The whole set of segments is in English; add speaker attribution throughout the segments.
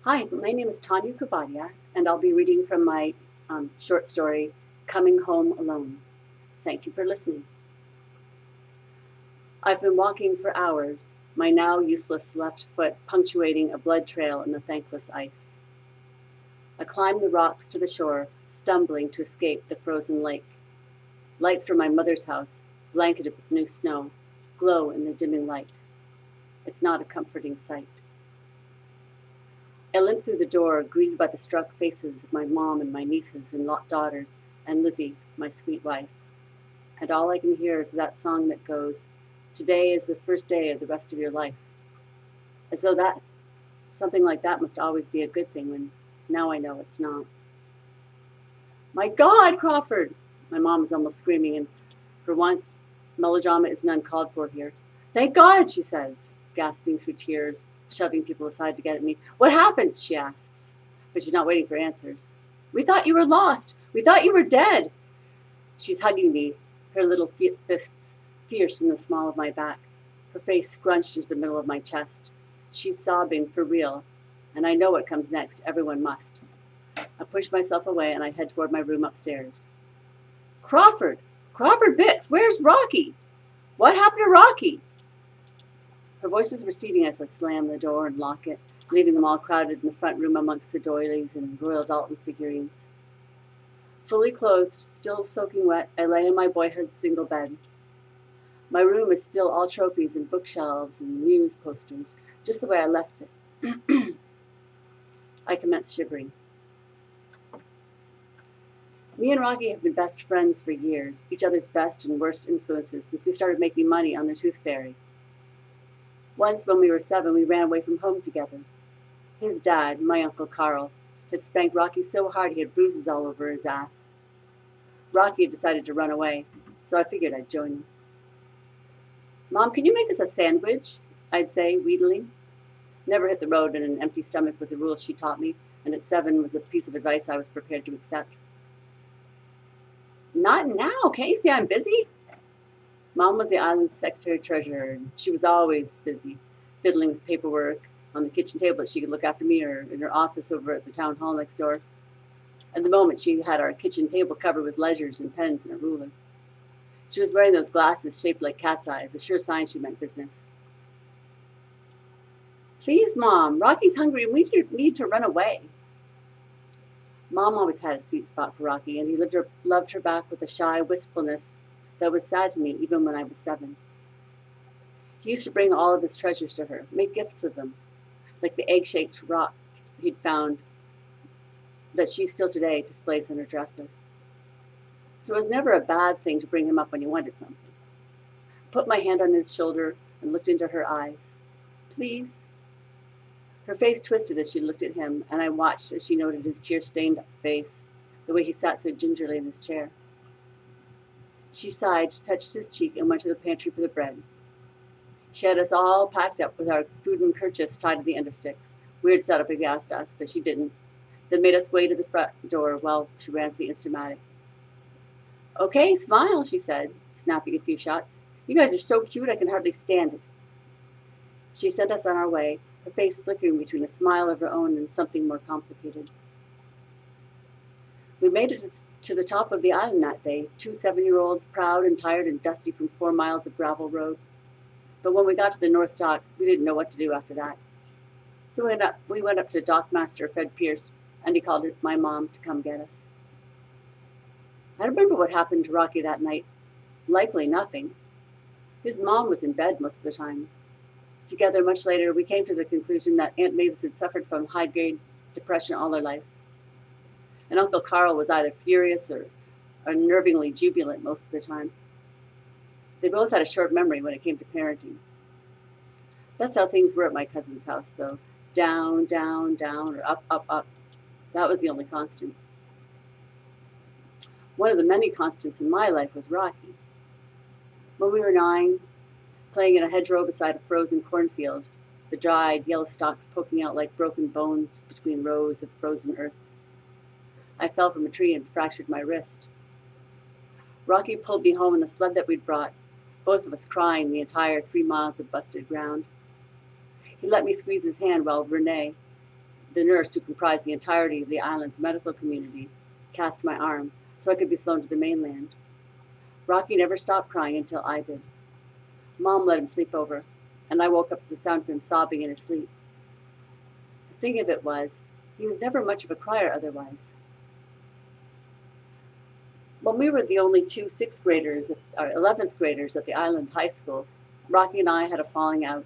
Speaker 1: Hi, my name is Tanya Coovadia, and I'll be reading from my short story, Coming Home Alone. Thank you for listening. I've been walking for hours, my now useless left foot punctuating a blood trail in the thankless ice. I climb the rocks to the shore, stumbling to escape the frozen lake. Lights from my mother's house, blanketed with new snow, glow in the dimming light. It's not a comforting sight. I limp through the door, greeted by the struck faces of my mom and my nieces and daughters, and Lizzie, my sweet wife. And all I can hear is that song that goes, "Today is the first day of the rest of your life." As though something like that must always be a good thing, when now I know it's not. "My God, Crawford!" My mom is almost screaming, and for once, melodrama isn't uncalled for here. "Thank God," she says, gasping through tears, shoving people aside to get at me. "What happened?" she asks, but she's not waiting for answers. "We thought you were lost. We thought you were dead." She's hugging me, her little fists fierce in the small of my back, her face scrunched into the middle of my chest. She's sobbing for real, and I know what comes next. Everyone must. I push myself away and I head toward my room upstairs. "Crawford! Crawford Bix! Where's Rocky? What happened to Rocky?" Her voice is receding as I slam the door and lock it, leaving them all crowded in the front room amongst the doilies and Royal Dalton figurines. Fully clothed, still soaking wet, I lay in my boyhood single bed. My room is still all trophies and bookshelves and news posters, just the way I left it. I commence shivering. Me and Rocky have been best friends for years, each other's best and worst influences since we started making money on the Tooth Fairy. Once, when we were 7, we ran away from home together. His dad, my Uncle Carl, had spanked Rocky so hard he had bruises all over his ass. Rocky had decided to run away, so I figured I'd join him. "Mom, can you make us a sandwich?" I'd say, wheedling. Never hit the road on an empty stomach was a rule she taught me, and at 7 was a piece of advice I was prepared to accept. "Not now. Can't you see I'm busy?" Mom was the island's secretary-treasurer, and she was always busy, fiddling with paperwork on the kitchen table that she could look after me, or in her office over at the town hall next door. At the moment, she had our kitchen table covered with ledgers and pens and a ruler. She was wearing those glasses shaped like cat's eyes, a sure sign she meant business. "Please, Mom, Rocky's hungry and we need to run away." Mom always had a sweet spot for Rocky, and he loved her back with a shy wistfulness that was sad to me even when I was 7. He used to bring all of his treasures to her, make gifts of them, like the egg-shaped rock he'd found that she still today displays on her dresser. So it was never a bad thing to bring him up when he wanted something. I put my hand on his shoulder and looked into her eyes. "Please?" Her face twisted as she looked at him, and I watched as she noted his tear-stained face, the way he sat so gingerly in his chair. She sighed, touched his cheek, and went to the pantry for the bread. She had us all packed up with our food and kerchiefs tied to the end of sticks. Weird setup if you asked us, but she didn't. Then made us wait at the front door while she ran for the Instamatic. "Okay, smile," she said, snapping a few shots. "You guys are so cute I can hardly stand it." She sent us on our way, her face flickering between a smile of her own and something more complicated. We made it to the top of the island that day, 2 7-year-olds, proud and tired and dusty from 4 miles of gravel road. But when we got to the North Dock, we didn't know what to do after that. So we went up to Dockmaster Fred Pierce, and he called my mom to come get us. I remember what happened to Rocky that night. Likely nothing. His mom was in bed most of the time. Together, much later, we came to the conclusion that Aunt Mavis had suffered from high-grade depression all her life. And Uncle Carl was either furious or unnervingly jubilant most of the time. They both had a short memory when it came to parenting. That's how things were at my cousin's house, though. Down, down, down, or up, up, up. That was the only constant. One of the many constants in my life was Rocky. When we were 9, playing in a hedgerow beside a frozen cornfield, the dried yellow stalks poking out like broken bones between rows of frozen earth, I fell from a tree and fractured my wrist. Rocky pulled me home in the sled that we'd brought, both of us crying the entire 3 miles of busted ground. He let me squeeze his hand while Renee, The nurse, who comprised the entirety of the island's medical community, cast my arm so I could be flown to the mainland. Rocky never stopped crying until I did. Mom let him sleep over, and I woke up to the sound of him sobbing in his sleep. The thing of it was, he was never much of a crier otherwise. When we were the only two 11th graders at the island high school, Rocky and I had a falling out,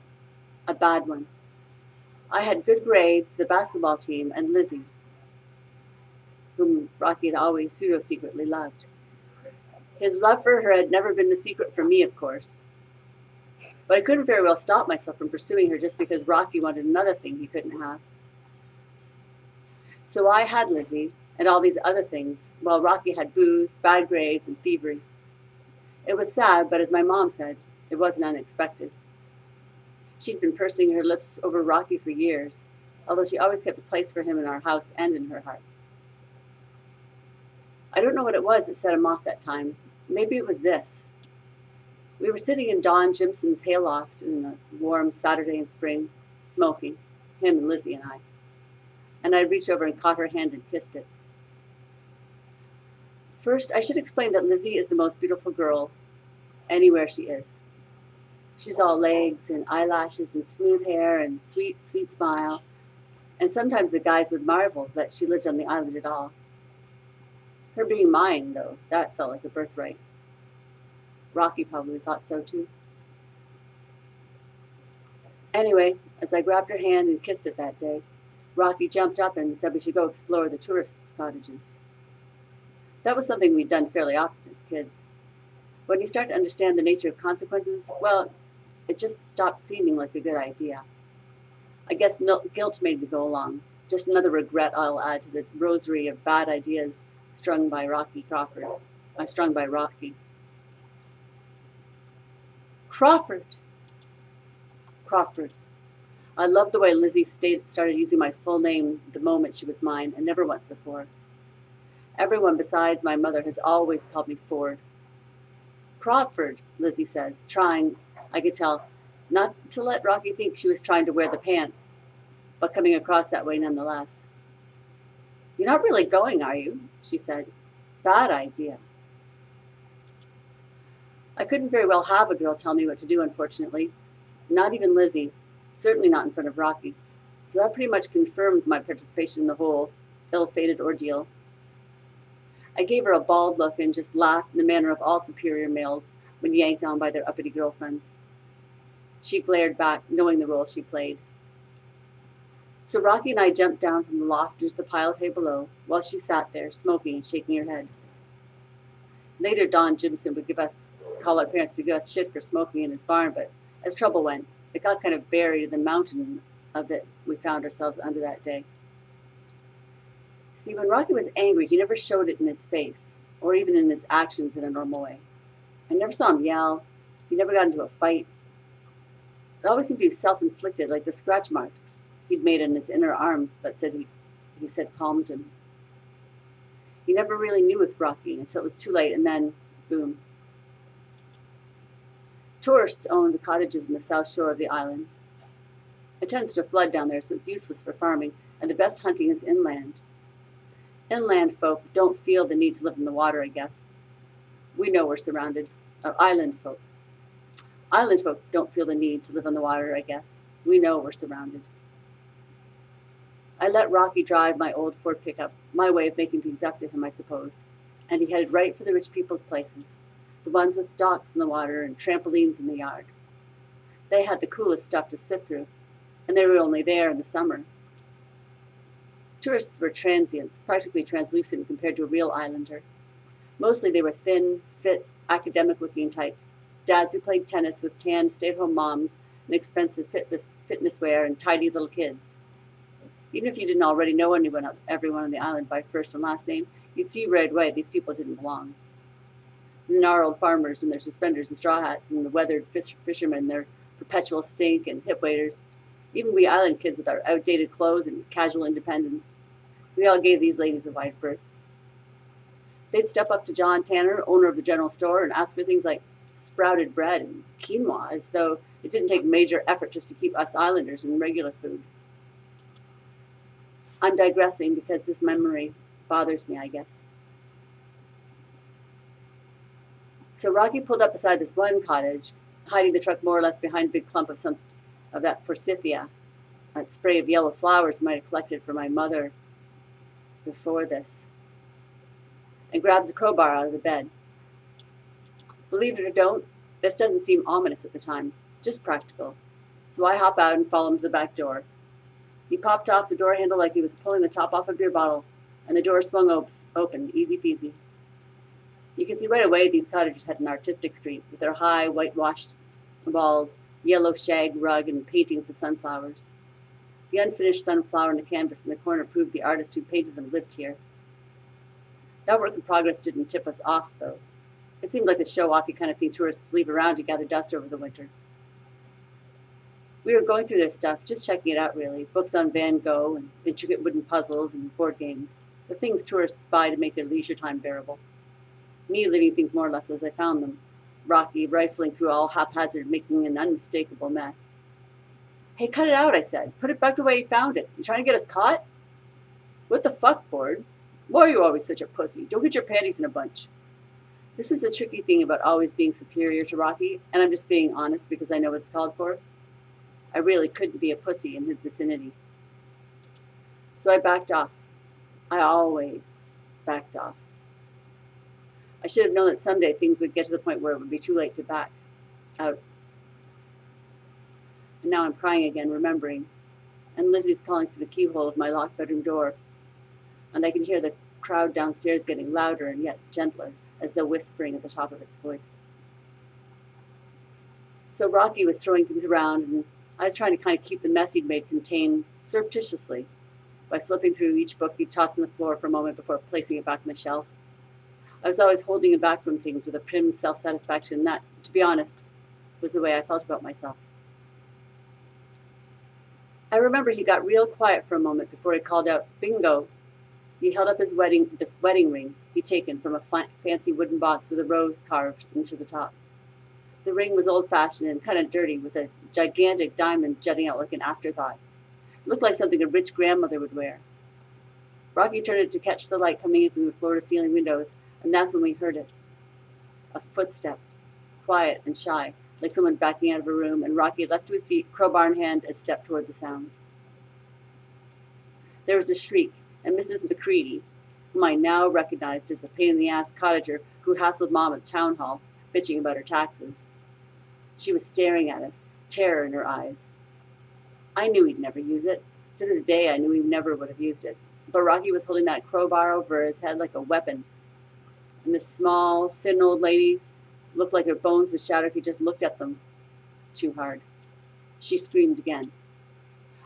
Speaker 1: a bad one. I had good grades, the basketball team, and Lizzie, whom Rocky had always pseudo-secretly loved. His love for her had never been the secret for me, of course. But I couldn't very well stop myself from pursuing her just because Rocky wanted another thing he couldn't have. So I had Lizzie and all these other things, while Rocky had booze, bad grades, and thievery. It was sad, but as my mom said, it wasn't unexpected. She'd been pursing her lips over Rocky for years, although she always kept a place for him in our house and in her heart. I don't know what it was that set him off that time. Maybe it was this. We were sitting in Don Jimson's hayloft in a warm Saturday in spring, smoking, him and Lizzie and I. And I reached over and caught her hand and kissed it. First, I should explain that Lizzie is the most beautiful girl anywhere she is. She's all legs and eyelashes and smooth hair and sweet, sweet smile. And sometimes the guys would marvel that she lived on the island at all. Her being mine, though, that felt like a birthright. Rocky probably thought so, too. Anyway, as I grabbed her hand and kissed it that day, Rocky jumped up and said we should go explore the tourists' cottages. That was something we'd done fairly often as kids. When you start to understand the nature of consequences, well, it just stopped seeming like a good idea. I guess guilt made me go along. Just another regret I'll add to the rosary of bad ideas strung by Rocky. Crawford. I loved the way Lizzie started using my full name the moment she was mine, and never once before. Everyone besides my mother has always called me Ford. Crawford, Lizzie says, trying, I could tell, not to let Rocky think she was trying to wear the pants, but coming across that way nonetheless. You're not really going, are you? She said. Bad idea. I couldn't very well have a girl tell me what to do, unfortunately. Not even Lizzie, certainly not in front of Rocky. So that pretty much confirmed my participation in the whole ill-fated ordeal. I gave her a bald look and just laughed in the manner of all superior males when yanked on by their uppity girlfriends. She glared back, knowing the role she played. So Rocky and I jumped down from the loft into the pile of hay below, while she sat there, smoking and shaking her head. Later, Don Jimson would call our parents to give us shit for smoking in his barn, but as trouble went, it got kind of buried in the mountain of it we found ourselves under that day. See, when Rocky was angry, he never showed it in his face, or even in his actions in a normal way. I never saw him yell. He never got into a fight. It always seemed to be self-inflicted, like the scratch marks he'd made in his inner arms that he said calmed him. He never really knew with Rocky until it was too late, and then, boom. Tourists own the cottages in the south shore of the island. It tends to flood down there, so it's useless for farming, and the best hunting is inland. Inland folk don't feel the need to live in the water, I guess. We know we're surrounded. Island folk. Island folk don't feel the need to live on the water, I guess. We know we're surrounded. I let Rocky drive my old Ford pickup, my way of making things up to him, I suppose, and he headed right for the rich people's places, the ones with docks in the water and trampolines in the yard. They had the coolest stuff to sift through, and they were only there in the summer. Tourists were transients, practically translucent compared to a real islander. Mostly they were thin, fit, academic-looking types, dads who played tennis with tan stay-at-home moms and expensive fitness wear and tidy little kids. Even if you didn't already know everyone on the island by first and last name, you'd see right away these people didn't belong. The gnarled farmers in their suspenders and straw hats, and the weathered fishermen, their perpetual stink and hip waders. Even we island kids with our outdated clothes and casual independence. We all gave these ladies a wide berth. They'd step up to John Tanner, owner of the general store, and ask for things like sprouted bread and quinoa, as though it didn't take major effort just to keep us islanders in regular food. I'm digressing because this memory bothers me, I guess. So Rocky pulled up beside this one cottage, hiding the truck more or less behind a big clump of that forsythia, that spray of yellow flowers might have collected for my mother before this, and grabs a crowbar out of the bed. Believe it or don't, this doesn't seem ominous at the time, just practical. So I hop out and follow him to the back door. He popped off the door handle like he was pulling the top off a beer bottle, and the door swung open, easy peasy. You can see right away these cottages had an artistic street, with their high, whitewashed walls, yellow shag rug, and paintings of sunflowers. The unfinished sunflower on the canvas in the corner proved the artist who painted them lived here. That work in progress didn't tip us off, though. It seemed like the show-offy kind of thing tourists leave around to gather dust over the winter. We were going through their stuff, just checking it out really, books on Van Gogh and intricate wooden puzzles and board games, the things tourists buy to make their leisure time bearable. Me leaving things more or less as I found them, Rocky rifling through all haphazard, making an unmistakable mess. Hey, cut it out, I said. Put it back the way you found it. You trying to get us caught? What the fuck, Ford? Why are you always such a pussy? Don't get your panties in a bunch. This is the tricky thing about always being superior to Rocky, and I'm just being honest because I know what it's called for. I really couldn't be a pussy in his vicinity. So I backed off. I always backed off. I should have known that someday things would get to the point where it would be too late to back out. And now I'm crying again, remembering. And Lizzie's calling through the keyhole of my locked bedroom door. And I can hear the crowd downstairs getting louder and yet gentler, as though whispering at the top of its voice. So Rocky was throwing things around, and I was trying to kind of keep the mess he'd made contained surreptitiously by flipping through each book he'd tossed on the floor for a moment before placing it back on the shelf. I was always holding him back from things with a prim self-satisfaction that, to be honest, was the way I felt about myself. I remember he got real quiet for a moment before he called out, "Bingo!" He held up this wedding ring he'd taken from a fancy wooden box with a rose carved into the top. The ring was old-fashioned and kind of dirty, with a gigantic diamond jutting out like an afterthought. It looked like something a rich grandmother would wear. Rocky turned it to catch the light coming in from the floor-to-ceiling windows, and that's when we heard it. A footstep, quiet and shy, like someone backing out of a room, and Rocky leapt to his feet, crowbar in hand, and stepped toward the sound. There was a shriek, and Mrs. McCready, whom I now recognized as the pain-in-the-ass cottager who hassled Mom at the town hall, bitching about her taxes. She was staring at us, terror in her eyes. I knew he'd never use it. To this day, I knew he never would have used it. But Rocky was holding that crowbar over his head like a weapon. And this small, thin old lady looked like her bones would shatter if he just looked at them too hard. She screamed again.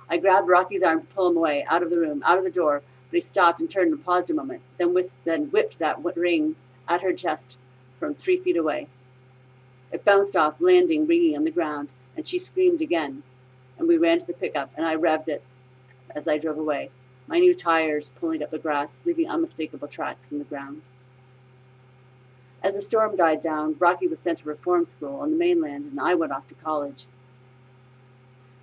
Speaker 1: I grabbed Rocky's arm to pull him away, out of the room, out of the door, but he stopped and turned and paused a moment, then whipped that ring at her chest from 3 feet away. It bounced off, landing, ringing on the ground, and she screamed again, and we ran to the pickup, and I revved it as I drove away, my new tires pulling up the grass, leaving unmistakable tracks in the ground. As the storm died down, Rocky was sent to reform school on the mainland, and I went off to college.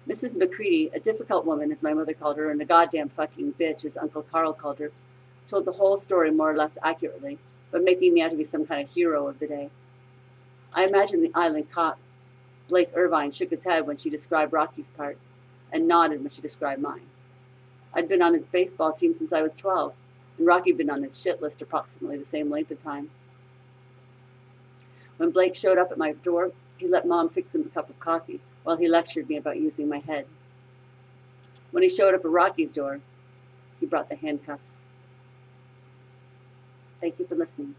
Speaker 1: Mrs. McCready, a difficult woman, as my mother called her, and a goddamn fucking bitch, as Uncle Carl called her, told the whole story more or less accurately, but making me out to be some kind of hero of the day. I imagine the island cop, Blake Irvine, shook his head when she described Rocky's part, and nodded when she described mine. I'd been on his baseball team since I was 12, and Rocky had been on his shit list approximately the same length of time. When Blake showed up at my door, he let Mom fix him a cup of coffee while he lectured me about using my head. When he showed up at Rocky's door, he brought the handcuffs. Thank you for listening.